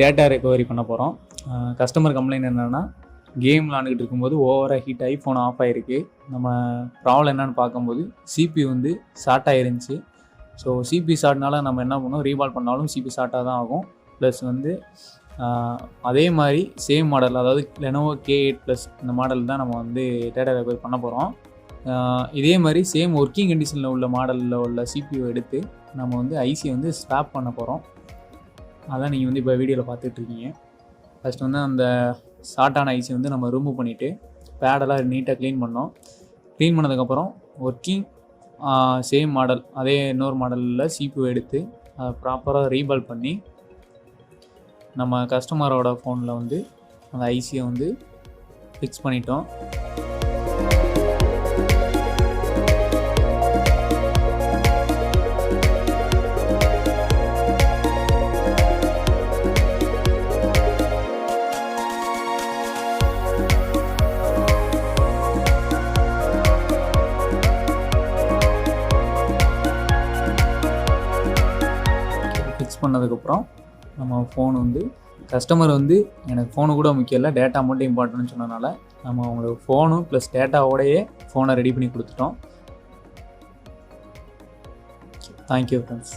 Data recovery பண்ண போகிறோம். Customer complaint என்னென்னா, கேம் விளாண்டுக்கிட்டு இருக்கும்போது ஓவராக ஹீட் ஆகி ஃபோன் ஆஃப் ஆகிருக்கு. நம்ம ப்ராப்ளம் என்னென்னு பார்க்கும்போது சிபி வந்து ஷார்ட் ஆகிருந்துச்சி. ஸோ சிபி ஷார்ட்னால நம்ம என்ன பண்ணோம், ரீபால் பண்ணாலும் சிபி ஷார்ட்டாக தான் ஆகும். ப்ளஸ் வந்து அதே மாதிரி சேம் மாடல், அதாவது லெனோவோ K8+ இந்த மாடல் தான் நம்ம வந்து டேட்டா ரெக்கவரி பண்ண போகிறோம். இதே மாதிரி சேம் ஒர்க்கிங் கண்டிஷனில் உள்ள மாடலில் உள்ள சிபியூ எடுத்து நம்ம வந்து ஐசியை வந்து ஸ்வாப் பண்ண போகிறோம். அதான் நீங்கள் வந்து இப்போ வீடியோவில் பார்த்துட்ருக்கீங்க. ஃபஸ்ட்டு வந்து அந்த ஷார்ட்டான ஐசி வந்து நம்ம ரிமூவ் பண்ணிவிட்டு பேடெல்லாம் நீட்டாக க்ளீன் பண்ணோம். க்ளீன் பண்ணதுக்கப்புறம் ஒர்க்கிங் சேம் மாடல், அதே இன்னொரு மாடலில் சிபியூ எடுத்து அதை ப்ராப்பராக ரீபால் பண்ணி நம்ம கஸ்டமரோட ஃபோனில் வந்து அந்த ஐசியை வந்து ஃபிக்ஸ் பண்ணிட்டோம். ஃபிக்ஸ் பண்ணதுக்கப்புறம் நம்ம ஃபோன் வந்து கஸ்டமர் வந்து எனக்கு ஃபோனு கூட முக்கியம் இல்லை, டேட்டா மட்டும் இம்பார்ட்டன்ட்னு சொன்னதுனால நம்ம அவங்களுக்கு ஃபோனு ப்ளஸ் டேட்டாவோடையே ஃபோனை ரெடி பண்ணி கொடுத்துட்டோம். Thank you friends.